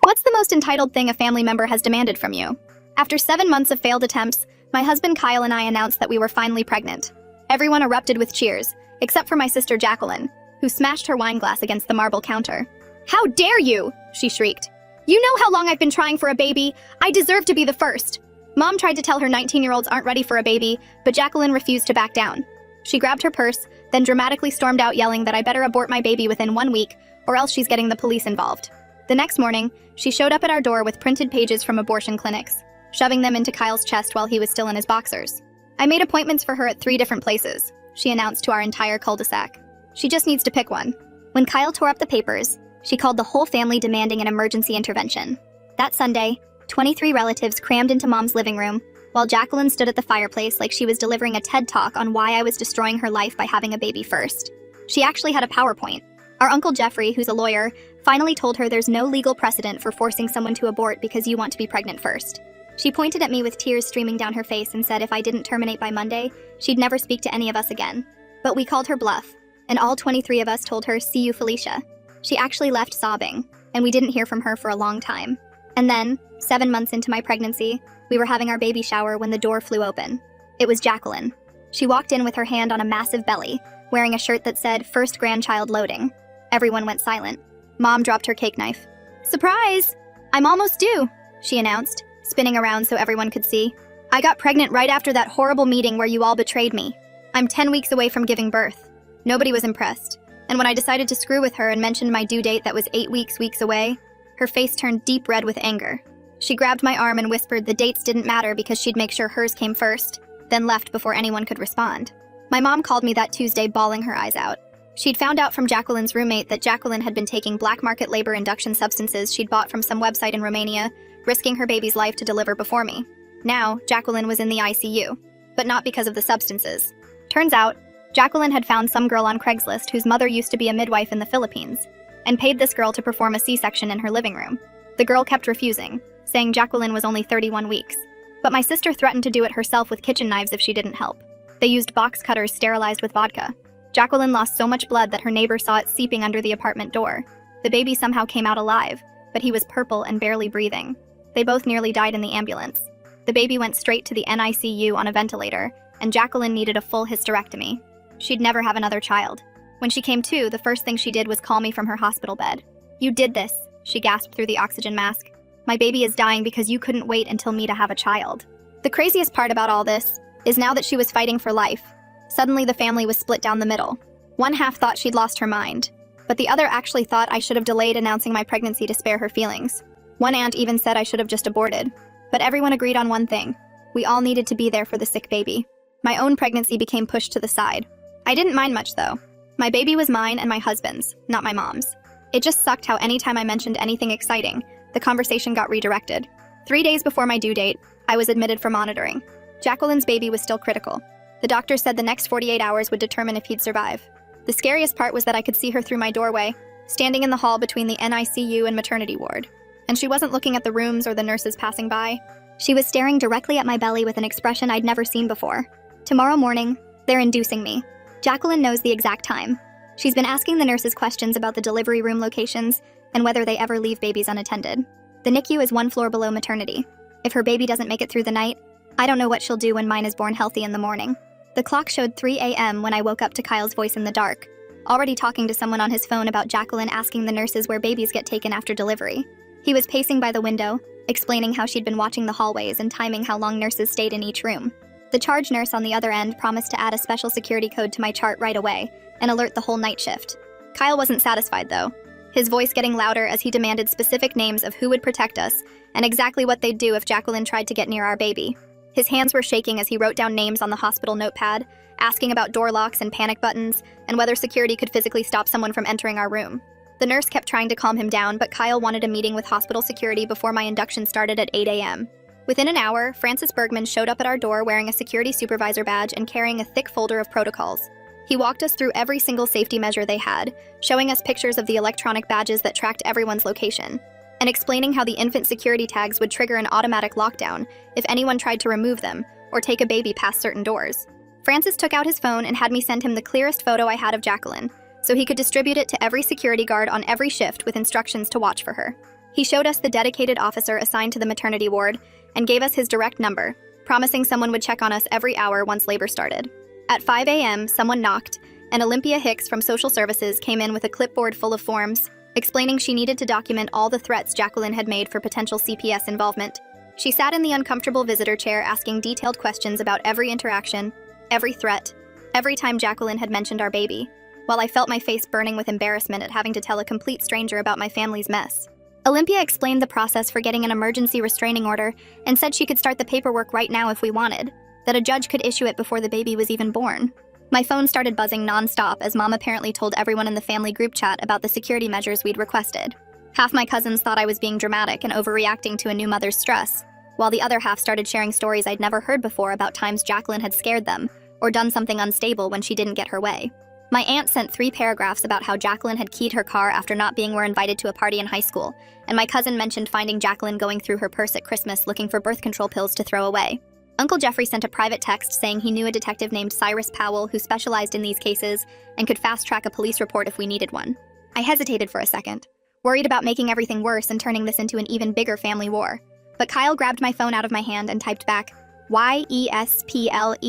What's the most entitled thing a family member has demanded from you? After 7 months of failed attempts, my husband Kyle and I announced that we were finally pregnant. Everyone erupted with cheers, except for my sister Jacqueline, who smashed her wine glass against the marble counter. "How dare you!" she shrieked. "You know how long I've been trying for a baby. I deserve to be the first." Mom tried to tell her 19-year-olds aren't ready for a baby, but Jacqueline refused to back down. She grabbed her purse, then dramatically stormed out yelling that I better abort my baby within 1 week, or else she's getting the police involved. The next morning, she showed up at our door with printed pages from abortion clinics, shoving them into Kyle's chest while he was still in his boxers. "I made appointments for her at 3 different places," she announced to our entire cul-de-sac. "She just needs to pick one." When Kyle tore up the papers, she called the whole family demanding an emergency intervention. That Sunday, 23 relatives crammed into Mom's living room, while Jacqueline stood at the fireplace like she was delivering a TED Talk on why I was destroying her life by having a baby first. She actually had a PowerPoint. Our Uncle Jeffrey, who's a lawyer, finally told her there's no legal precedent for forcing someone to abort because you want to be pregnant first. She pointed at me with tears streaming down her face and said if I didn't terminate by Monday, she'd never speak to any of us again. But we called her bluff, and all 23 of us told her, "See you, Felicia." She actually left sobbing, and we didn't hear from her for a long time. And then, 7 months into my pregnancy, we were having our baby shower when the door flew open. It was Jacqueline. She walked in with her hand on a massive belly, wearing a shirt that said, "First grandchild loading." Everyone went silent. Mom dropped her cake knife. "Surprise! I'm almost due," she announced, spinning around so everyone could see. "I got pregnant right after that horrible meeting where you all betrayed me. I'm 10 weeks away from giving birth." Nobody was impressed, and when I decided to screw with her and mentioned my due date that was 8 weeks away, her face turned deep red with anger. She grabbed my arm and whispered the dates didn't matter because she'd make sure hers came first, then left before anyone could respond. My mom called me that Tuesday bawling her eyes out. She'd found out from Jacqueline's roommate that Jacqueline had been taking black market labor induction substances she'd bought from some website in Romania, risking her baby's life to deliver before me. Now, Jacqueline was in the ICU, but not because of the substances. Turns out, Jacqueline had found some girl on Craigslist whose mother used to be a midwife in the Philippines, and paid this girl to perform a C-section in her living room. The girl kept refusing, saying Jacqueline was only 31 weeks. But my sister threatened to do it herself with kitchen knives if she didn't help. They used box cutters sterilized with vodka. Jacqueline lost so much blood that her neighbor saw it seeping under the apartment door. The baby somehow came out alive, but he was purple and barely breathing. They both nearly died in the ambulance. The baby went straight to the NICU on a ventilator, and Jacqueline needed a full hysterectomy. She'd never have another child. When she came to, the first thing she did was call me from her hospital bed. "You did this," she gasped through the oxygen mask. "My baby is dying because you couldn't wait until me to have a child." The craziest part about all this is now that she was fighting for life, suddenly the family was split down the middle. One half thought she'd lost her mind, but the other actually thought I should have delayed announcing my pregnancy to spare her feelings. One aunt even said I should have just aborted. But everyone agreed on one thing. We all needed to be there for the sick baby. My own pregnancy became pushed to the side. I didn't mind much, though. My baby was mine and my husband's, not my mom's. It just sucked how anytime I mentioned anything exciting, the conversation got redirected. 3 days before my due date, I was admitted for monitoring. Jacqueline's baby was still critical. The doctor said the next 48 hours would determine if he'd survive. The scariest part was that I could see her through my doorway, standing in the hall between the NICU and maternity ward. And she wasn't looking at the rooms or the nurses passing by. She was staring directly at my belly with an expression I'd never seen before. Tomorrow morning, they're inducing me. Jacqueline knows the exact time. She's been asking the nurses questions about the delivery room locations and whether they ever leave babies unattended. The NICU is 1 floor below maternity. If her baby doesn't make it through the night, I don't know what she'll do when mine is born healthy in the morning. The clock showed 3 a.m. when I woke up to Kyle's voice in the dark, already talking to someone on his phone about Jacqueline asking the nurses where babies get taken after delivery. He was pacing by the window, explaining how she'd been watching the hallways and timing how long nurses stayed in each room. The charge nurse on the other end promised to add a special security code to my chart right away and alert the whole night shift. Kyle wasn't satisfied, though, his voice getting louder as he demanded specific names of who would protect us and exactly what they'd do if Jacqueline tried to get near our baby. His hands were shaking as he wrote down names on the hospital notepad, asking about door locks and panic buttons, and whether security could physically stop someone from entering our room. The nurse kept trying to calm him down, but Kyle wanted a meeting with hospital security before my induction started at 8 a.m. Within an hour, Francis Bergman showed up at our door wearing a security supervisor badge and carrying a thick folder of protocols. He walked us through every single safety measure they had, showing us pictures of the electronic badges that tracked everyone's location, and explaining how the infant security tags would trigger an automatic lockdown if anyone tried to remove them or take a baby past certain doors. Francis took out his phone and had me send him the clearest photo I had of Jacqueline, so he could distribute it to every security guard on every shift with instructions to watch for her. He showed us the dedicated officer assigned to the maternity ward and gave us his direct number, promising someone would check on us every hour once labor started. At 5 a.m., someone knocked, and Olympia Hicks from Social Services came in with a clipboard full of forms, explaining she needed to document all the threats Jacqueline had made for potential CPS involvement. She sat in the uncomfortable visitor chair asking detailed questions about every interaction, every threat, every time Jacqueline had mentioned our baby, while I felt my face burning with embarrassment at having to tell a complete stranger about my family's mess. Olympia explained the process for getting an emergency restraining order and said she could start the paperwork right now if we wanted, that a judge could issue it before the baby was even born. My phone started buzzing nonstop as Mom apparently told everyone in the family group chat about the security measures we'd requested. Half my cousins thought I was being dramatic and overreacting to a new mother's stress, while the other half started sharing stories I'd never heard before about times Jacqueline had scared them or done something unstable when she didn't get her way. My aunt sent 3 paragraphs about how Jacqueline had keyed her car after not being invited to a party in high school, and my cousin mentioned finding Jacqueline going through her purse at Christmas looking for birth control pills to throw away. Uncle Jeffrey sent a private text saying he knew a detective named Cyrus Powell who specialized in these cases and could fast-track a police report if we needed one. I hesitated for a second, worried about making everything worse and turning this into an even bigger family war. But Kyle grabbed my phone out of my hand and typed back, YESPLEASE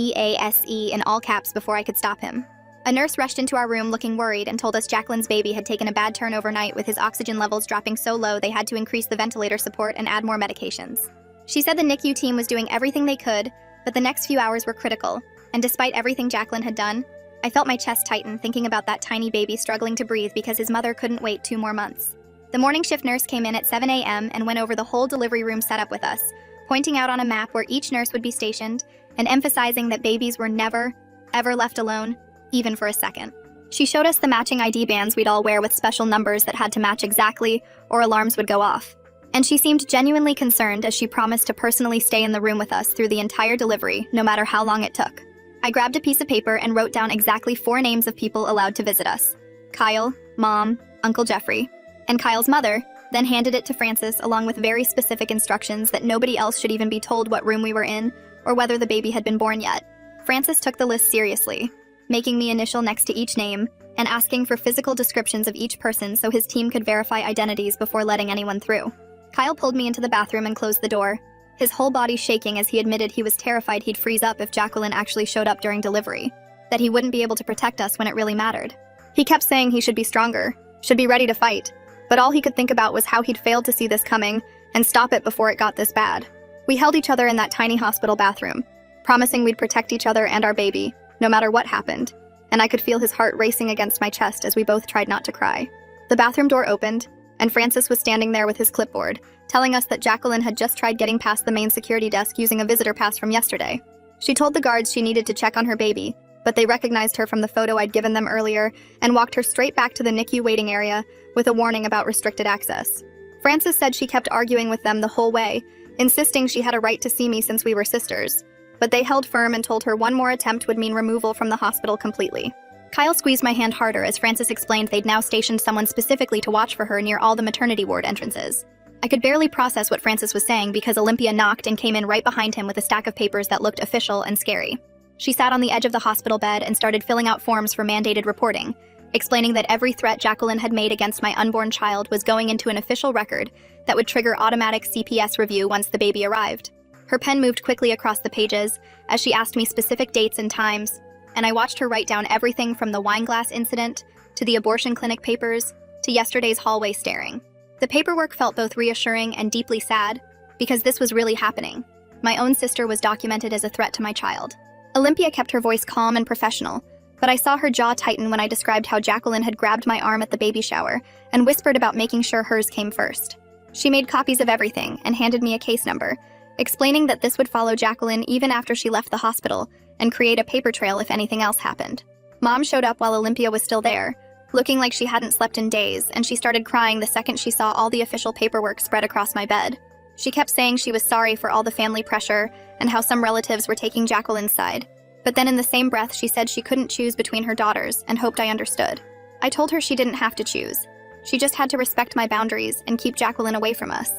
in all caps before I could stop him. A nurse rushed into our room looking worried and told us Jacqueline's baby had taken a bad turn overnight with his oxygen levels dropping so low they had to increase the ventilator support and add more medications. She said the NICU team was doing everything they could, but the next few hours were critical, and despite everything Jacqueline had done, I felt my chest tighten thinking about that tiny baby struggling to breathe because his mother couldn't wait 2 more months. The morning shift nurse came in at 7 a.m. and went over the whole delivery room setup with us, pointing out on a map where each nurse would be stationed and emphasizing that babies were never, ever left alone, even for a second. She showed us the matching ID bands we'd all wear with special numbers that had to match exactly, or alarms would go off. And she seemed genuinely concerned as she promised to personally stay in the room with us through the entire delivery, no matter how long it took. I grabbed a piece of paper and wrote down exactly 4 names of people allowed to visit us: Kyle, Mom, Uncle Jeffrey, and Kyle's mother, then handed it to Francis along with very specific instructions that nobody else should even be told what room we were in or whether the baby had been born yet. Francis took the list seriously, making me initial next to each name and asking for physical descriptions of each person so his team could verify identities before letting anyone through. Kyle pulled me into the bathroom and closed the door, his whole body shaking as he admitted he was terrified he'd freeze up if Jacqueline actually showed up during delivery, that he wouldn't be able to protect us when it really mattered. He kept saying he should be stronger, should be ready to fight, but all he could think about was how he'd failed to see this coming and stop it before it got this bad. We held each other in that tiny hospital bathroom, promising we'd protect each other and our baby, no matter what happened, and I could feel his heart racing against my chest as we both tried not to cry. The bathroom door opened, and Francis was standing there with his clipboard, telling us that Jacqueline had just tried getting past the main security desk using a visitor pass from yesterday. She told the guards she needed to check on her baby, but they recognized her from the photo I'd given them earlier and walked her straight back to the NICU waiting area with a warning about restricted access. Francis said she kept arguing with them the whole way, insisting she had a right to see me since we were sisters, but they held firm and told her one more attempt would mean removal from the hospital completely. Kyle squeezed my hand harder as Francis explained they'd now stationed someone specifically to watch for her near all the maternity ward entrances. I could barely process what Francis was saying because Olympia knocked and came in right behind him with a stack of papers that looked official and scary. She sat on the edge of the hospital bed and started filling out forms for mandated reporting, explaining that every threat Jacqueline had made against my unborn child was going into an official record that would trigger automatic CPS review once the baby arrived. Her pen moved quickly across the pages as she asked me specific dates and times, and I watched her write down everything from the wine glass incident to the abortion clinic papers to yesterday's hallway staring. The paperwork felt both reassuring and deeply sad because this was really happening. My own sister was documented as a threat to my child. Olympia kept her voice calm and professional, but I saw her jaw tighten when I described how Jacqueline had grabbed my arm at the baby shower and whispered about making sure hers came first. She made copies of everything and handed me a case number, explaining that this would follow Jacqueline even after she left the hospital and create a paper trail if anything else happened. Mom showed up while Olympia was still there, looking like she hadn't slept in days, and she started crying the second she saw all the official paperwork spread across my bed. She kept saying she was sorry for all the family pressure and how some relatives were taking Jacqueline's side. But then in the same breath, she said she couldn't choose between her daughters and hoped I understood. I told her she didn't have to choose. She just had to respect my boundaries and keep Jacqueline away from us.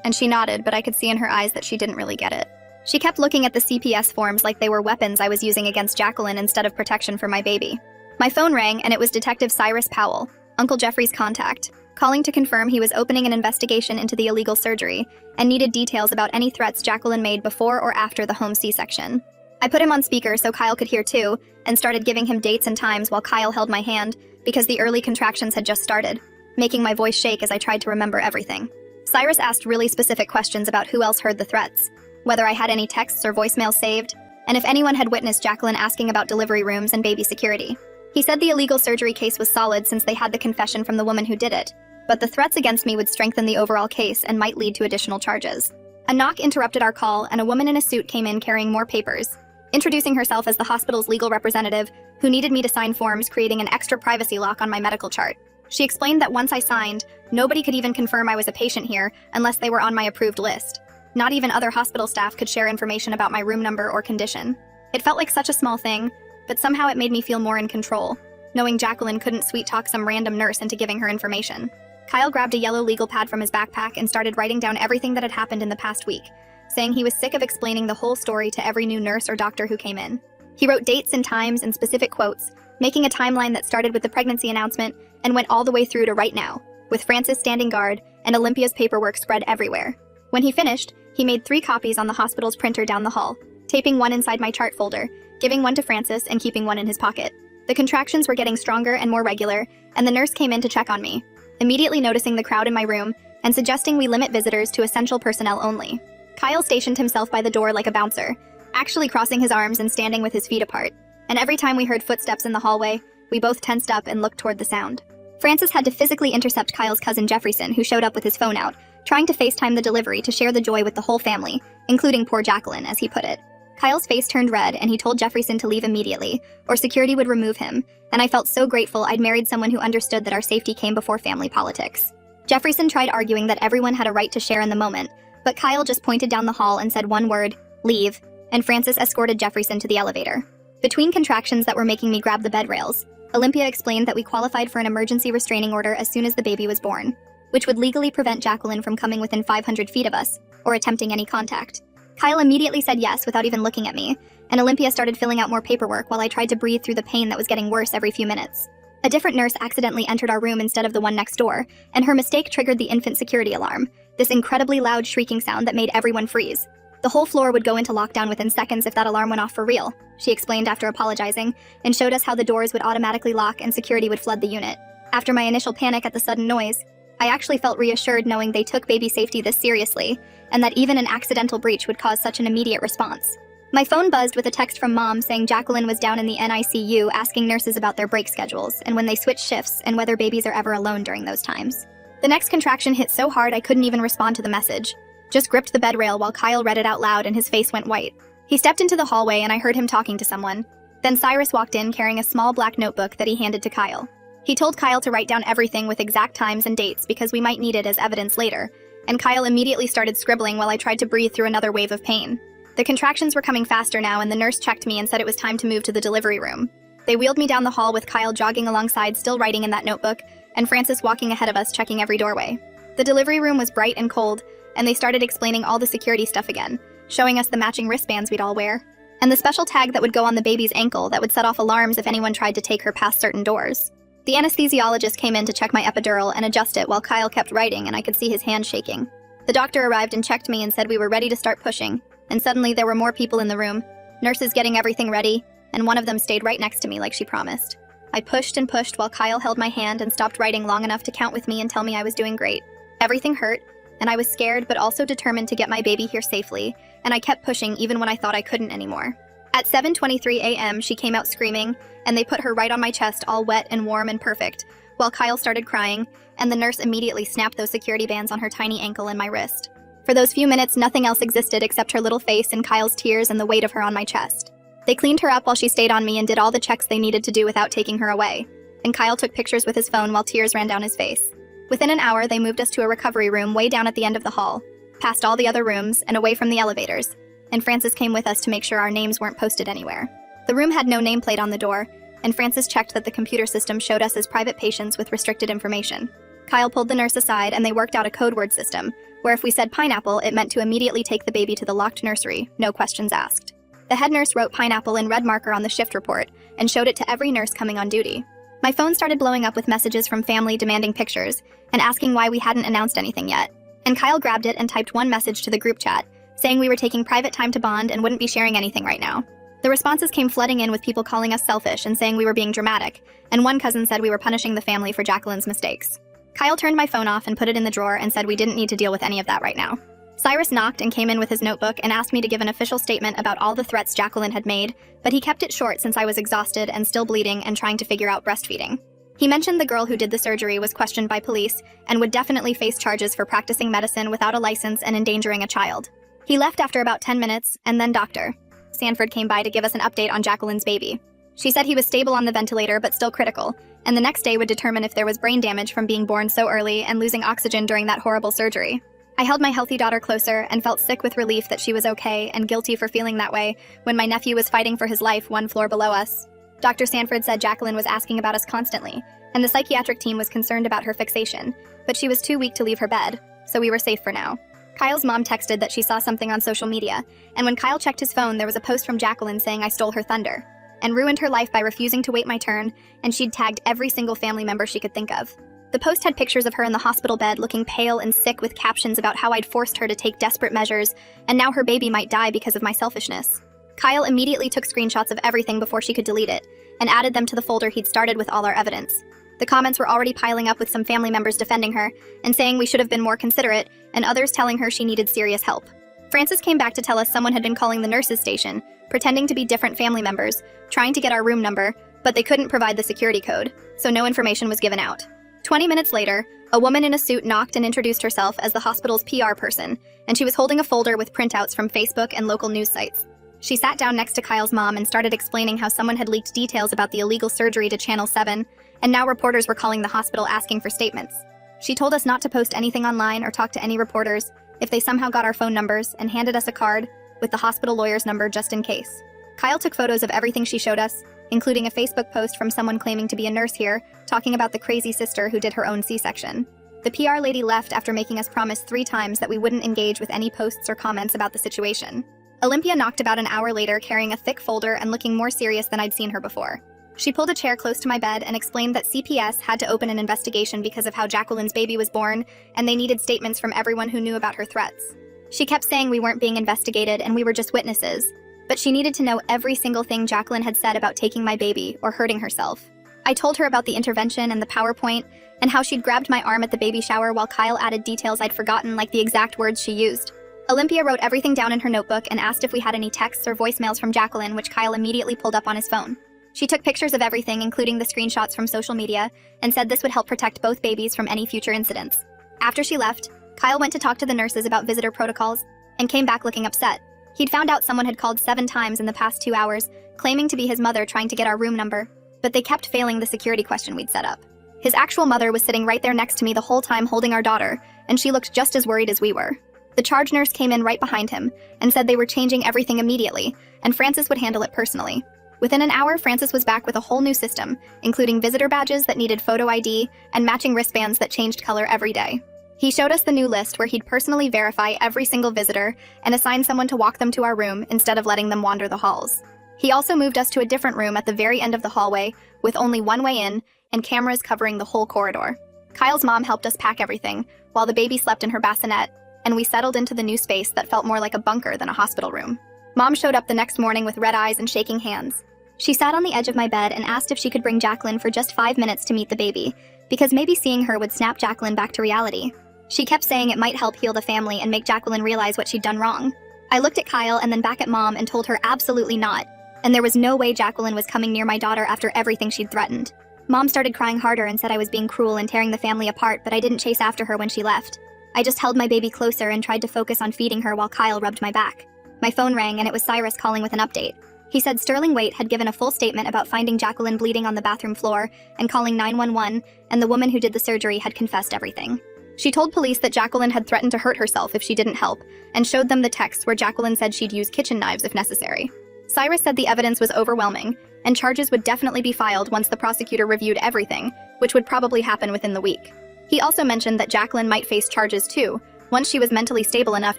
And she nodded, but I could see in her eyes that she didn't really get it. She kept looking at the CPS forms like they were weapons I was using against Jacqueline instead of protection for my baby. My phone rang, and it was Detective Cyrus Powell, Uncle Jeffrey's contact, calling to confirm he was opening an investigation into the illegal surgery and needed details about any threats Jacqueline made before or after the home C-section. I put him on speaker so Kyle could hear too, and started giving him dates and times while Kyle held my hand because the early contractions had just started, making my voice shake as I tried to remember everything. Cyrus asked really specific questions about who else heard the threats, whether I had any texts or voicemails saved, and if anyone had witnessed Jacqueline asking about delivery rooms and baby security. He said the illegal surgery case was solid since they had the confession from the woman who did it, but the threats against me would strengthen the overall case and might lead to additional charges. A knock interrupted our call, and a woman in a suit came in carrying more papers, introducing herself as the hospital's legal representative, who needed me to sign forms creating an extra privacy lock on my medical chart. She explained that once I signed, nobody could even confirm I was a patient here unless they were on my approved list. Not even other hospital staff could share information about my room number or condition. It felt like such a small thing, but somehow it made me feel more in control, knowing Jacqueline couldn't sweet-talk some random nurse into giving her information. Kyle grabbed a yellow legal pad from his backpack and started writing down everything that had happened in the past week, saying he was sick of explaining the whole story to every new nurse or doctor who came in. He wrote dates and times and specific quotes, making a timeline that started with the pregnancy announcement and went all the way through to right now, with Francis standing guard and Olympia's paperwork spread everywhere. When he finished, he made 3 copies on the hospital's printer down the hall, taping one inside my chart folder, giving one to Francis and keeping one in his pocket. The contractions were getting stronger and more regular, and the nurse came in to check on me, immediately noticing the crowd in my room and suggesting we limit visitors to essential personnel only. Kyle stationed himself by the door like a bouncer, actually crossing his arms and standing with his feet apart, and every time we heard footsteps in the hallway, we both tensed up and looked toward the sound. Francis had to physically intercept Kyle's cousin Jefferson, who showed up with his phone out, trying to FaceTime the delivery to share the joy with the whole family, including poor Jacqueline, as he put it. Kyle's face turned red and he told Jefferson to leave immediately, or security would remove him, and I felt so grateful I'd married someone who understood that our safety came before family politics. Jefferson tried arguing that everyone had a right to share in the moment, but Kyle just pointed down the hall and said one word, "Leave," and Francis escorted Jefferson to the elevator. Between contractions that were making me grab the bed rails, Olympia explained that we qualified for an emergency restraining order as soon as the baby was born, which would legally prevent Jacqueline from coming within 500 feet of us, or attempting any contact. Kyle immediately said yes without even looking at me, and Olympia started filling out more paperwork while I tried to breathe through the pain that was getting worse every few minutes. A different nurse accidentally entered our room instead of the one next door, and her mistake triggered the infant security alarm, this incredibly loud shrieking sound that made everyone freeze. The whole floor would go into lockdown within seconds if that alarm went off for real, she explained after apologizing, and showed us how the doors would automatically lock and security would flood the unit. After my initial panic at the sudden noise, I actually felt reassured knowing they took baby safety this seriously, and that even an accidental breach would cause such an immediate response. My phone buzzed with a text from Mom saying Jacqueline was down in the NICU asking nurses about their break schedules and when they switch shifts and whether babies are ever alone during those times. The next contraction hit so hard I couldn't even respond to the message, just gripped the bed rail while Kyle read it out loud and his face went white. He stepped into the hallway and I heard him talking to someone. Then Cyrus walked in carrying a small black notebook that he handed to Kyle. He told Kyle to write down everything with exact times and dates because we might need it as evidence later, and Kyle immediately started scribbling while I tried to breathe through another wave of pain. The contractions were coming faster now and the nurse checked me and said it was time to move to the delivery room. They wheeled me down the hall with Kyle jogging alongside, still writing in that notebook, and Francis walking ahead of us checking every doorway. The delivery room was bright and cold, and they started explaining all the security stuff again, showing us the matching wristbands we'd all wear, and the special tag that would go on the baby's ankle that would set off alarms if anyone tried to take her past certain doors. The anesthesiologist came in to check my epidural and adjust it while Kyle kept writing and I could see his hand shaking. The doctor arrived and checked me and said we were ready to start pushing, and suddenly there were more people in the room, nurses getting everything ready, and one of them stayed right next to me like she promised. I pushed and pushed while Kyle held my hand and stopped writing long enough to count with me and tell me I was doing great. Everything hurt, and I was scared but also determined to get my baby here safely, and I kept pushing even when I thought I couldn't anymore. At 7:23 a.m., she came out screaming, and they put her right on my chest, all wet and warm and perfect, while Kyle started crying, and the nurse immediately snapped those security bands on her tiny ankle and my wrist. For those few minutes, nothing else existed except her little face and Kyle's tears and the weight of her on my chest. They cleaned her up while she stayed on me and did all the checks they needed to do without taking her away, and Kyle took pictures with his phone while tears ran down his face. Within an hour, they moved us to a recovery room way down at the end of the hall, past all the other rooms and away from the elevators, and Francis came with us to make sure our names weren't posted anywhere. The room had no nameplate on the door, and Francis checked that the computer system showed us as private patients with restricted information. Kyle pulled the nurse aside and they worked out a code word system, where if we said pineapple, it meant to immediately take the baby to the locked nursery, no questions asked. The head nurse wrote pineapple in red marker on the shift report and showed it to every nurse coming on duty. My phone started blowing up with messages from family demanding pictures and asking why we hadn't announced anything yet. And Kyle grabbed it and typed one message to the group chat, saying we were taking private time to bond and wouldn't be sharing anything right now. The responses came flooding in with people calling us selfish and saying we were being dramatic, and one cousin said we were punishing the family for Jacqueline's mistakes. Kyle turned my phone off and put it in the drawer and said we didn't need to deal with any of that right now. Cyrus knocked and came in with his notebook and asked me to give an official statement about all the threats Jacqueline had made, but he kept it short since I was exhausted and still bleeding and trying to figure out breastfeeding. He mentioned the girl who did the surgery was questioned by police and would definitely face charges for practicing medicine without a license and endangering a child. He left after about 10 minutes, and then Dr. Sanford came by to give us an update on Jacqueline's baby. She said he was stable on the ventilator but still critical, and the next day would determine if there was brain damage from being born so early and losing oxygen during that horrible surgery. I held my healthy daughter closer and felt sick with relief that she was okay and guilty for feeling that way when my nephew was fighting for his life one floor below us. Dr. Sanford said Jacqueline was asking about us constantly, and the psychiatric team was concerned about her fixation, but she was too weak to leave her bed, so we were safe for now. Kyle's mom texted that she saw something on social media, and when Kyle checked his phone, there was a post from Jacqueline saying I stole her thunder and ruined her life by refusing to wait my turn, and she'd tagged every single family member she could think of. The post had pictures of her in the hospital bed looking pale and sick with captions about how I'd forced her to take desperate measures, and now her baby might die because of my selfishness. Kyle immediately took screenshots of everything before she could delete it, and added them to the folder he'd started with all our evidence. The comments were already piling up with some family members defending her and saying we should have been more considerate, and others telling her she needed serious help. Francis came back to tell us someone had been calling the nurses' station, pretending to be different family members, trying to get our room number, but they couldn't provide the security code, so no information was given out. 20 minutes later, a woman in a suit knocked and introduced herself as the hospital's PR person, and she was holding a folder with printouts from Facebook and local news sites. She sat down next to Kyle's mom and started explaining how someone had leaked details about the illegal surgery to Channel 7, and now reporters were calling the hospital asking for statements. She told us not to post anything online or talk to any reporters if they somehow got our phone numbers, and handed us a card with the hospital lawyer's number just in case. Kyle took photos of everything she showed us, including a Facebook post from someone claiming to be a nurse here, talking about the crazy sister who did her own C-section. The PR lady left after making us promise 3 times that we wouldn't engage with any posts or comments about the situation. Olympia knocked about an hour later carrying a thick folder and looking more serious than I'd seen her before. She pulled a chair close to my bed and explained that CPS had to open an investigation because of how Jacqueline's baby was born, and they needed statements from everyone who knew about her threats. She kept saying we weren't being investigated and we were just witnesses, but she needed to know every single thing Jacqueline had said about taking my baby or hurting herself. I told her about the intervention and the PowerPoint, and how she'd grabbed my arm at the baby shower while Kyle added details I'd forgotten, like the exact words she used. Olympia wrote everything down in her notebook and asked if we had any texts or voicemails from Jacqueline, which Kyle immediately pulled up on his phone. She took pictures of everything, including the screenshots from social media, and said this would help protect both babies from any future incidents. After she left, Kyle went to talk to the nurses about visitor protocols and came back looking upset. He'd found out someone had called 7 times in the past 2 hours, claiming to be his mother trying to get our room number, but they kept failing the security question we'd set up. His actual mother was sitting right there next to me the whole time holding our daughter, and she looked just as worried as we were. The charge nurse came in right behind him and said they were changing everything immediately, and Francis would handle it personally. Within an hour, Francis was back with a whole new system, including visitor badges that needed photo ID and matching wristbands that changed color every day. He showed us the new list where he'd personally verify every single visitor and assign someone to walk them to our room instead of letting them wander the halls. He also moved us to a different room at the very end of the hallway with only one way in and cameras covering the whole corridor. Kyle's mom helped us pack everything while the baby slept in her bassinet, and we settled into the new space that felt more like a bunker than a hospital room. Mom showed up the next morning with red eyes and shaking hands. She sat on the edge of my bed and asked if she could bring Jacqueline for just 5 minutes to meet the baby, because maybe seeing her would snap Jacqueline back to reality. She kept saying it might help heal the family and make Jacqueline realize what she'd done wrong. I looked at Kyle and then back at Mom and told her absolutely not, and there was no way Jacqueline was coming near my daughter after everything she'd threatened. Mom started crying harder and said I was being cruel and tearing the family apart, but I didn't chase after her when she left. I just held my baby closer and tried to focus on feeding her while Kyle rubbed my back. My phone rang and it was Cyrus calling with an update. He said Sterling Waite had given a full statement about finding Jacqueline bleeding on the bathroom floor and calling 911, and the woman who did the surgery had confessed everything. She told police that Jacqueline had threatened to hurt herself if she didn't help, and showed them the texts where Jacqueline said she'd use kitchen knives if necessary. Cyrus said the evidence was overwhelming, and charges would definitely be filed once the prosecutor reviewed everything, which would probably happen within the week. He also mentioned that Jacqueline might face charges too, once she was mentally stable enough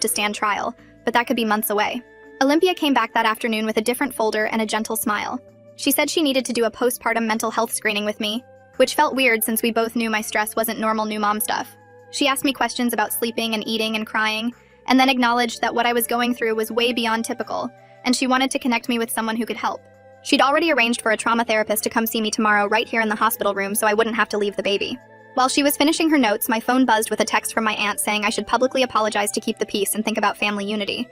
to stand trial, but that could be months away. Olympia came back that afternoon with a different folder and a gentle smile. She said she needed to do a postpartum mental health screening with me, which felt weird since we both knew my stress wasn't normal new mom stuff. She asked me questions about sleeping and eating and crying, and then acknowledged that what I was going through was way beyond typical, and she wanted to connect me with someone who could help. She'd already arranged for a trauma therapist to come see me tomorrow right here in the hospital room so I wouldn't have to leave the baby. While she was finishing her notes, my phone buzzed with a text from my aunt saying I should publicly apologize to keep the peace and think about family unity.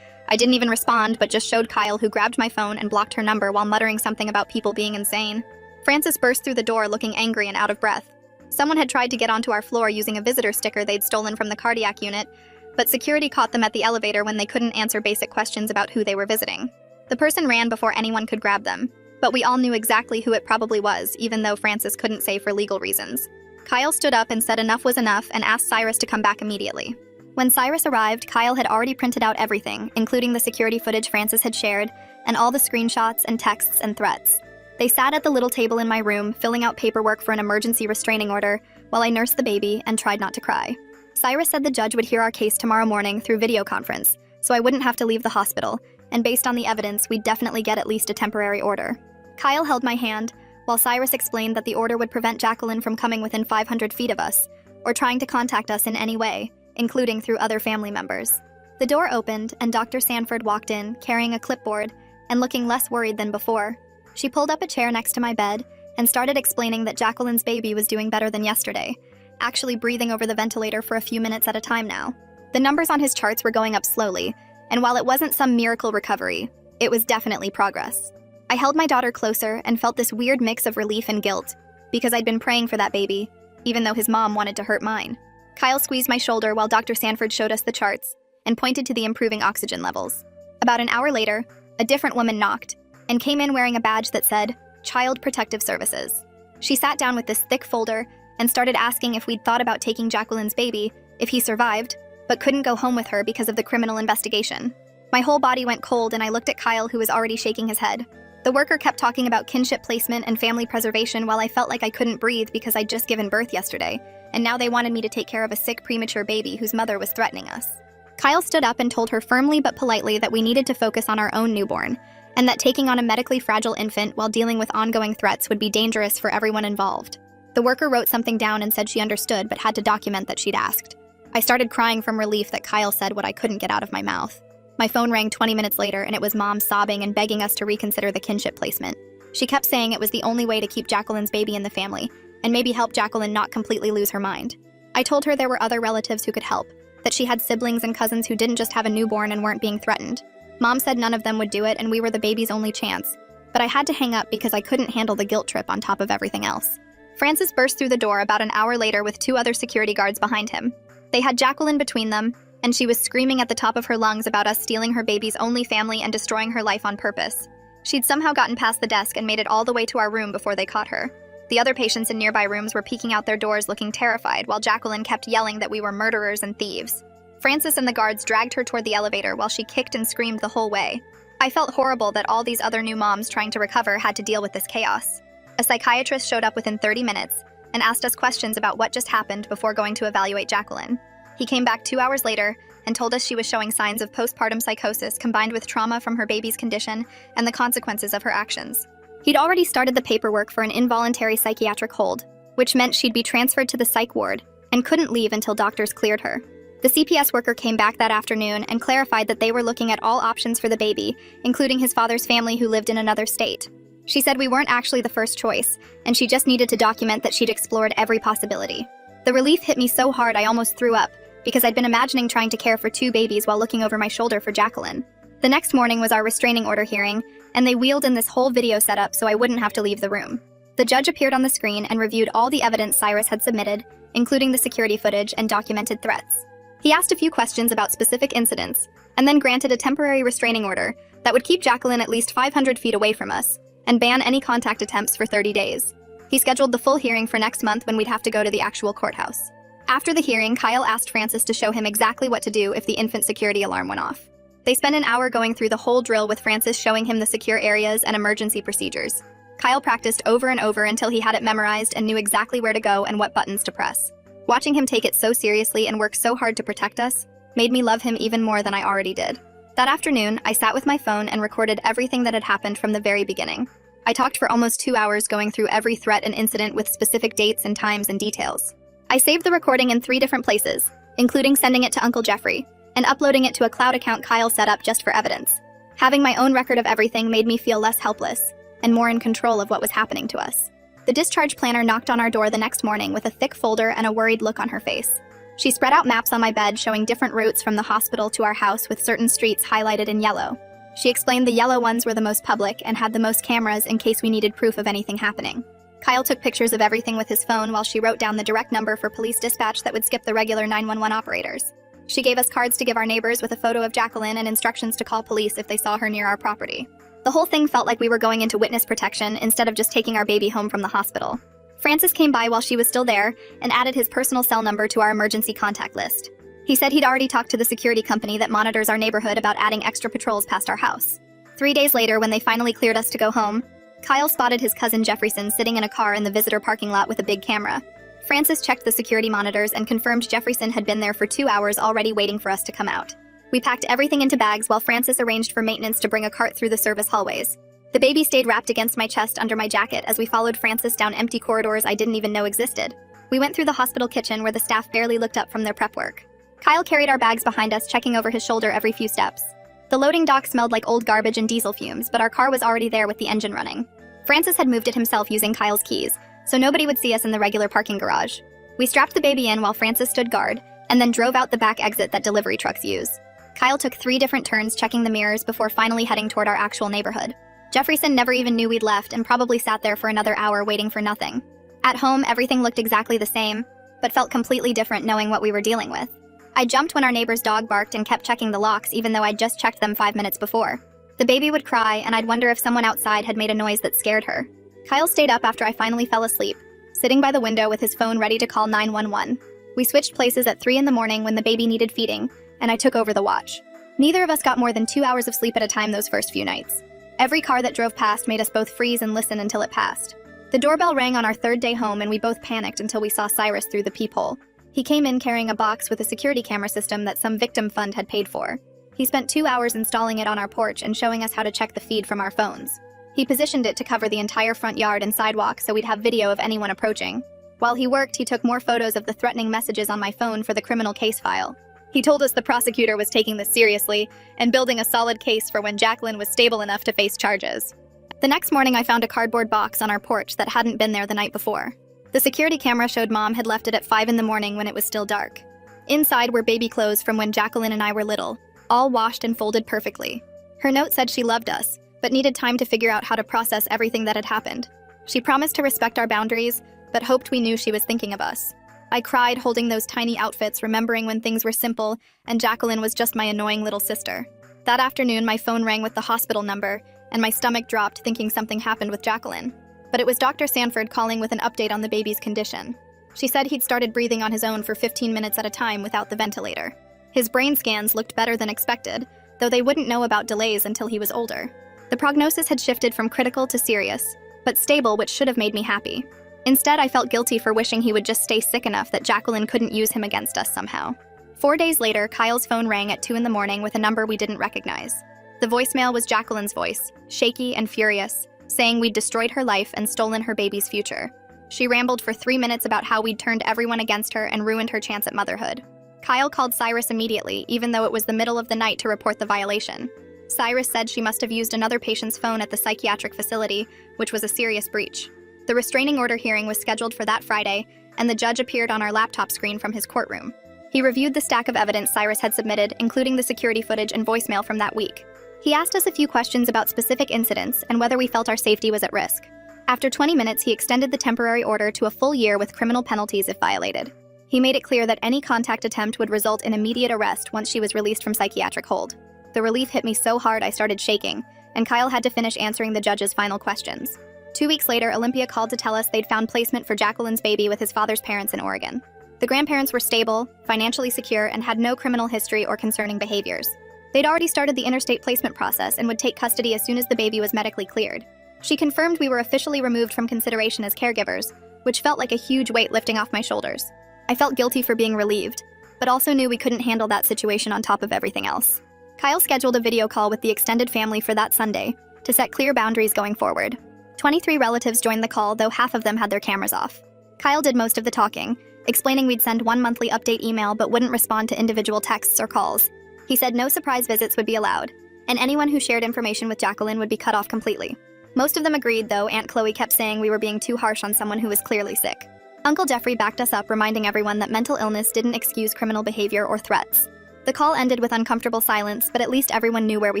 I didn't even respond, but just showed Kyle, who grabbed my phone and blocked her number while muttering something about people being insane. Francis burst through the door looking angry and out of breath. Someone had tried to get onto our floor using a visitor sticker they'd stolen from the cardiac unit, but security caught them at the elevator when they couldn't answer basic questions about who they were visiting. The person ran before anyone could grab them, but we all knew exactly who it probably was, even though Francis couldn't say for legal reasons. Kyle stood up and said enough was enough and asked Cyrus to come back immediately. When Cyrus arrived, Kyle had already printed out everything, including the security footage Francis had shared, and all the screenshots and texts and threats. They sat at the little table in my room, filling out paperwork for an emergency restraining order, while I nursed the baby and tried not to cry. Cyrus said the judge would hear our case tomorrow morning through video conference, so I wouldn't have to leave the hospital, and based on the evidence, we'd definitely get at least a temporary order. Kyle held my hand, while Cyrus explained that the order would prevent Jacqueline from coming within 500 feet of us, or trying to contact us in any way, including through other family members. The door opened, and Dr. Sanford walked in, carrying a clipboard, and looking less worried than before. She pulled up a chair next to my bed, and started explaining that Jacqueline's baby was doing better than yesterday, actually breathing over the ventilator for a few minutes at a time now. The numbers on his charts were going up slowly, and while it wasn't some miracle recovery, it was definitely progress. I held my daughter closer and felt this weird mix of relief and guilt, because I'd been praying for that baby, even though his mom wanted to hurt mine. Kyle squeezed my shoulder while Dr. Sanford showed us the charts and pointed to the improving oxygen levels. About an hour later, a different woman knocked and came in wearing a badge that said, Child Protective Services. She sat down with this thick folder and started asking if we'd thought about taking Jacqueline's baby if he survived, but couldn't go home with her because of the criminal investigation. My whole body went cold and I looked at Kyle, who was already shaking his head. The worker kept talking about kinship placement and family preservation while I felt like I couldn't breathe because I'd just given birth yesterday, and now they wanted me to take care of a sick premature baby whose mother was threatening us. Kyle stood up and told her firmly but politely that we needed to focus on our own newborn, and that taking on a medically fragile infant while dealing with ongoing threats would be dangerous for everyone involved. The worker wrote something down and said she understood but had to document that she'd asked. I started crying from relief that Kyle said what I couldn't get out of my mouth. My phone rang 20 minutes later, and it was Mom sobbing and begging us to reconsider the kinship placement. She kept saying it was the only way to keep Jacqueline's baby in the family, and maybe help Jacqueline not completely lose her mind. I told her there were other relatives who could help, that she had siblings and cousins who didn't just have a newborn and weren't being threatened. Mom said none of them would do it, and we were the baby's only chance, but I had to hang up because I couldn't handle the guilt trip on top of everything else. Francis burst through the door about an hour later with 2 other security guards behind him. They had Jacqueline between them, and she was screaming at the top of her lungs about us stealing her baby's only family and destroying her life on purpose. She'd somehow gotten past the desk and made it all the way to our room before they caught her. The other patients in nearby rooms were peeking out their doors looking terrified, while Jacqueline kept yelling that we were murderers and thieves. Francis and the guards dragged her toward the elevator while she kicked and screamed the whole way. I felt horrible that all these other new moms trying to recover had to deal with this chaos. A psychiatrist showed up within 30 minutes and asked us questions about what just happened before going to evaluate Jacqueline. He came back 2 hours later and told us she was showing signs of postpartum psychosis combined with trauma from her baby's condition and the consequences of her actions. He'd already started the paperwork for an involuntary psychiatric hold, which meant she'd be transferred to the psych ward and couldn't leave until doctors cleared her. The CPS worker came back that afternoon and clarified that they were looking at all options for the baby, including his father's family who lived in another state. She said we weren't actually the first choice, and she just needed to document that she'd explored every possibility. The relief hit me so hard I almost threw up, because I'd been imagining trying to care for 2 babies while looking over my shoulder for Jacqueline. The next morning was our restraining order hearing, and they wheeled in this whole video setup so I wouldn't have to leave the room. The judge appeared on the screen and reviewed all the evidence Cyrus had submitted, including the security footage and documented threats. He asked a few questions about specific incidents, and then granted a temporary restraining order that would keep Jacqueline at least 500 feet away from us, and ban any contact attempts for 30 days. He scheduled the full hearing for next month when we'd have to go to the actual courthouse. After the hearing, Kyle asked Francis to show him exactly what to do if the infant security alarm went off. They spent an hour going through the whole drill with Francis showing him the secure areas and emergency procedures. Kyle practiced over and over until he had it memorized and knew exactly where to go and what buttons to press. Watching him take it so seriously and work so hard to protect us made me love him even more than I already did. That afternoon, I sat with my phone and recorded everything that had happened from the very beginning. I talked for almost 2 hours going through every threat and incident with specific dates and times and details. I saved the recording in 3 different places, including sending it to Uncle Jeffrey, and uploading it to a cloud account Kyle set up just for evidence. Having my own record of everything made me feel less helpless and more in control of what was happening to us. The discharge planner knocked on our door the next morning with a thick folder and a worried look on her face. She spread out maps on my bed showing different routes from the hospital to our house with certain streets highlighted in yellow. She explained the yellow ones were the most public and had the most cameras in case we needed proof of anything happening. Kyle took pictures of everything with his phone while she wrote down the direct number for police dispatch that would skip the regular 911 operators. She gave us cards to give our neighbors with a photo of Jacqueline and instructions to call police if they saw her near our property. The whole thing felt like we were going into witness protection instead of just taking our baby home from the hospital. Francis came by while she was still there and added his personal cell number to our emergency contact list. He said he'd already talked to the security company that monitors our neighborhood about adding extra patrols past our house. 3 days later, when they finally cleared us to go home, Kyle spotted his cousin Jefferson sitting in a car in the visitor parking lot with a big camera. Francis checked the security monitors and confirmed Jefferson had been there for 2 hours already waiting for us to come out. We packed everything into bags while Francis arranged for maintenance to bring a cart through the service hallways. The baby stayed wrapped against my chest under my jacket as we followed Francis down empty corridors I didn't even know existed. We went through the hospital kitchen where the staff barely looked up from their prep work. Kyle carried our bags behind us, checking over his shoulder every few steps. The loading dock smelled like old garbage and diesel fumes, but our car was already there with the engine running. Francis had moved it himself using Kyle's keys, so nobody would see us in the regular parking garage. We strapped the baby in while Francis stood guard, and then drove out the back exit that delivery trucks use. Kyle took 3 different turns checking the mirrors before finally heading toward our actual neighborhood. Jefferson never even knew we'd left and probably sat there for another hour waiting for nothing. At home, everything looked exactly the same, but felt completely different knowing what we were dealing with. I jumped when our neighbor's dog barked and kept checking the locks even though I'd just checked them 5 minutes before. The baby would cry, and I'd wonder if someone outside had made a noise that scared her. Kyle stayed up after I finally fell asleep, sitting by the window with his phone ready to call 911. We switched places at 3 in the morning when the baby needed feeding, and I took over the watch. Neither of us got more than 2 hours of sleep at a time those first few nights. Every car that drove past made us both freeze and listen until it passed. The doorbell rang on our 3rd day home, and we both panicked until we saw Cyrus through the peephole. He came in carrying a box with a security camera system that some victim fund had paid for. He spent 2 hours installing it on our porch and showing us how to check the feed from our phones. He positioned it to cover the entire front yard and sidewalk so we'd have video of anyone approaching. While he worked, he took more photos of the threatening messages on my phone for the criminal case file. He told us the prosecutor was taking this seriously and building a solid case for when Jacqueline was stable enough to face charges. The next morning, I found a cardboard box on our porch that hadn't been there the night before. The security camera showed Mom had left it at 5 in the morning when it was still dark. Inside were baby clothes from when Jacqueline and I were little, all washed and folded perfectly. Her note said she loved us, but needed time to figure out how to process everything that had happened. She promised to respect our boundaries, but hoped we knew she was thinking of us. I cried holding those tiny outfits, remembering when things were simple and Jacqueline was just my annoying little sister. That afternoon, my phone rang with the hospital number, and my stomach dropped thinking something happened with Jacqueline. But it was Dr. Sanford calling with an update on the baby's condition. She said he'd started breathing on his own for 15 minutes at a time without the ventilator. His brain scans looked better than expected, though they wouldn't know about delays until he was older. The prognosis had shifted from critical to serious, but stable, which should have made me happy. Instead, I felt guilty for wishing he would just stay sick enough that Jacqueline couldn't use him against us somehow. 4 days later, Kyle's phone rang at 2 in the morning with a number we didn't recognize. The voicemail was Jacqueline's voice, shaky and furious, saying we'd destroyed her life and stolen her baby's future. She rambled for 3 minutes about how we'd turned everyone against her and ruined her chance at motherhood. Kyle called Cyrus immediately, even though it was the middle of the night, to report the violation. Cyrus said she must have used another patient's phone at the psychiatric facility, which was a serious breach. The restraining order hearing was scheduled for that Friday, and the judge appeared on our laptop screen from his courtroom. He reviewed the stack of evidence Cyrus had submitted, including the security footage and voicemail from that week. He asked us a few questions about specific incidents and whether we felt our safety was at risk. After 20 minutes, he extended the temporary order to a full year with criminal penalties if violated. He made it clear that any contact attempt would result in immediate arrest once she was released from psychiatric hold. The relief hit me so hard I started shaking, and Kyle had to finish answering the judge's final questions. 2 weeks later, Olympia called to tell us they'd found placement for Jacqueline's baby with his father's parents in Oregon. The grandparents were stable, financially secure, and had no criminal history or concerning behaviors. They'd already started the interstate placement process and would take custody as soon as the baby was medically cleared. She confirmed we were officially removed from consideration as caregivers, which felt like a huge weight lifting off my shoulders. I felt guilty for being relieved, but also knew we couldn't handle that situation on top of everything else. Kyle scheduled a video call with the extended family for that Sunday to set clear boundaries going forward. 23 relatives joined the call, though half of them had their cameras off. Kyle did most of the talking, explaining we'd send one monthly update email but wouldn't respond to individual texts or calls. He said no surprise visits would be allowed, and anyone who shared information with Jacqueline would be cut off completely. Most of them agreed, though Aunt Chloe kept saying we were being too harsh on someone who was clearly sick. Uncle Jeffrey backed us up, reminding everyone that mental illness didn't excuse criminal behavior or threats. The call ended with uncomfortable silence, but at least everyone knew where we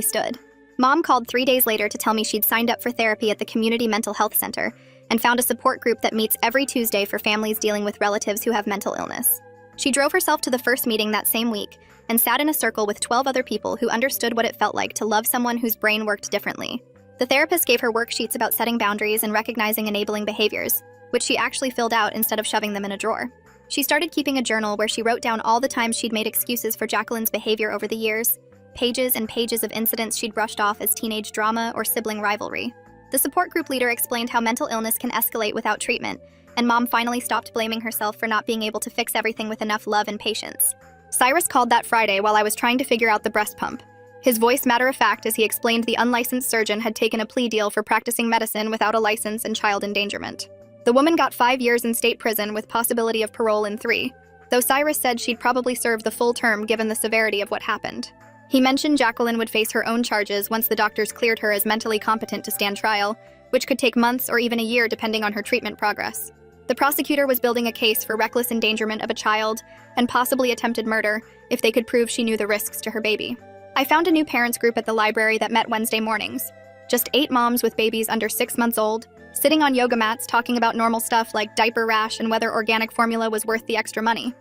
stood. Mom called 3 days later to tell me she'd signed up for therapy at the community mental health center and found a support group that meets every Tuesday for families dealing with relatives who have mental illness. She drove herself to the first meeting that same week and sat in a circle with 12 other people who understood what it felt like to love someone whose brain worked differently. The therapist gave her worksheets about setting boundaries and recognizing enabling behaviors, which she actually filled out instead of shoving them in a drawer. She started keeping a journal where she wrote down all the times she'd made excuses for Jacqueline's behavior over the years, pages and pages of incidents she'd brushed off as teenage drama or sibling rivalry. The support group leader explained how mental illness can escalate without treatment, and Mom finally stopped blaming herself for not being able to fix everything with enough love and patience. Cyrus called that Friday while I was trying to figure out the breast pump. His voice matter-of-fact as he explained the unlicensed surgeon had taken a plea deal for practicing medicine without a license and child endangerment. The woman got 5 years in state prison with possibility of parole in 3, though Cyrus said she'd probably serve the full term given the severity of what happened. He mentioned Jacqueline would face her own charges once the doctors cleared her as mentally competent to stand trial, which could take months or even a year depending on her treatment progress. The prosecutor was building a case for reckless endangerment of a child and possibly attempted murder if they could prove she knew the risks to her baby. I found a new parents group at the library that met Wednesday mornings. Just 8 moms with babies under 6 months old, sitting on yoga mats talking about normal stuff like diaper rash and whether organic formula was worth the extra money.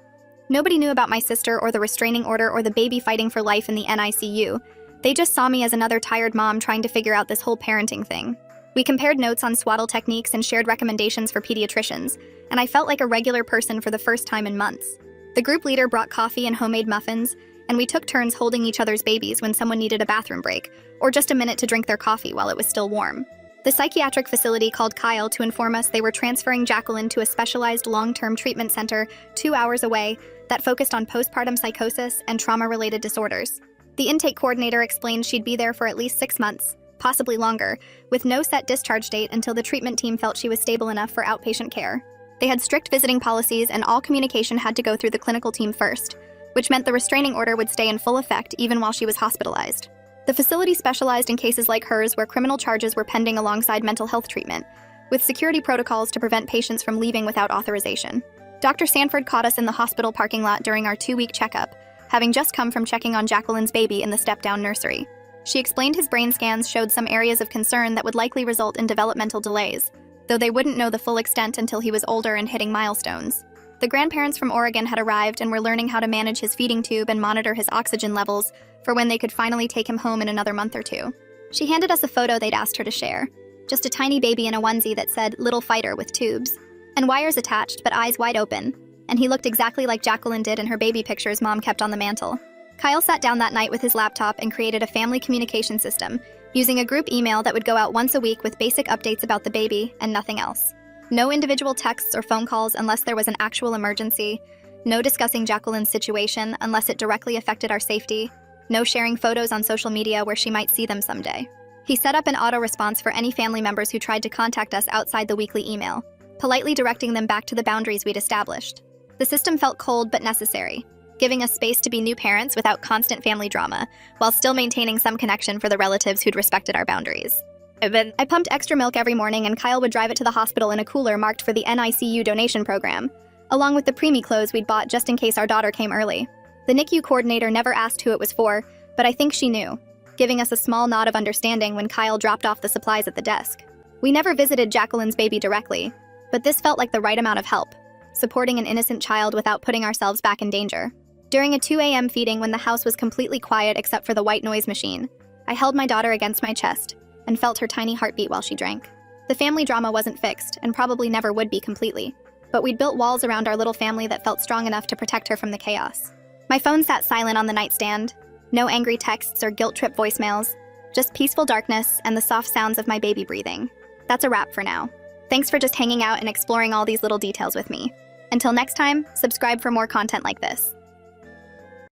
Nobody knew about my sister or the restraining order or the baby fighting for life in the NICU. They just saw me as another tired mom trying to figure out this whole parenting thing. We compared notes on swaddle techniques and shared recommendations for pediatricians, and I felt like a regular person for the first time in months. The group leader brought coffee and homemade muffins, and we took turns holding each other's babies when someone needed a bathroom break, or just a minute to drink their coffee while it was still warm. The psychiatric facility called Kyle to inform us they were transferring Jacqueline to a specialized long-term treatment center 2 hours away that focused on postpartum psychosis and trauma-related disorders. The intake coordinator explained she'd be there for at least 6 months, possibly longer, with no set discharge date until the treatment team felt she was stable enough for outpatient care. They had strict visiting policies and all communication had to go through the clinical team first, which meant the restraining order would stay in full effect even while she was hospitalized. The facility specialized in cases like hers where criminal charges were pending alongside mental health treatment, with security protocols to prevent patients from leaving without authorization. Dr. Sanford caught us in the hospital parking lot during our 2-week checkup, having just come from checking on Jacqueline's baby in the step-down nursery. She explained his brain scans showed some areas of concern that would likely result in developmental delays, though they wouldn't know the full extent until he was older and hitting milestones. The grandparents from Oregon had arrived and were learning how to manage his feeding tube and monitor his oxygen levels for when they could finally take him home in another month or 2. She handed us a photo they'd asked her to share. Just a tiny baby in a onesie that said, "Little Fighter" with tubes. And wires attached, but eyes wide open. And he looked exactly like Jacqueline did in her baby pictures Mom kept on the mantle. Kyle sat down that night with his laptop and created a family communication system, using a group email that would go out once a week with basic updates about the baby and nothing else. No individual texts or phone calls unless there was an actual emergency. No discussing Jacqueline's situation unless it directly affected our safety. No sharing photos on social media where she might see them someday. He set up an auto-response for any family members who tried to contact us outside the weekly email, politely directing them back to the boundaries we'd established. The system felt cold but necessary, giving us space to be new parents without constant family drama, while still maintaining some connection for the relatives who'd respected our boundaries. I pumped extra milk every morning and Kyle would drive it to the hospital in a cooler marked for the NICU donation program, along with the preemie clothes we'd bought just in case our daughter came early. The NICU coordinator never asked who it was for, but I think she knew, giving us a small nod of understanding when Kyle dropped off the supplies at the desk. We never visited Jacqueline's baby directly, but this felt like the right amount of help, supporting an innocent child without putting ourselves back in danger. During a 2 a.m. feeding when the house was completely quiet except for the white noise machine, I held my daughter against my chest and felt her tiny heartbeat while she drank. The family drama wasn't fixed, and probably never would be completely, but we'd built walls around our little family that felt strong enough to protect her from the chaos. My phone sat silent on the nightstand, no angry texts or guilt-trip voicemails, just peaceful darkness and the soft sounds of my baby breathing. That's a wrap for now. Thanks for just hanging out and exploring all these little details with me. Until next time, subscribe for more content like this.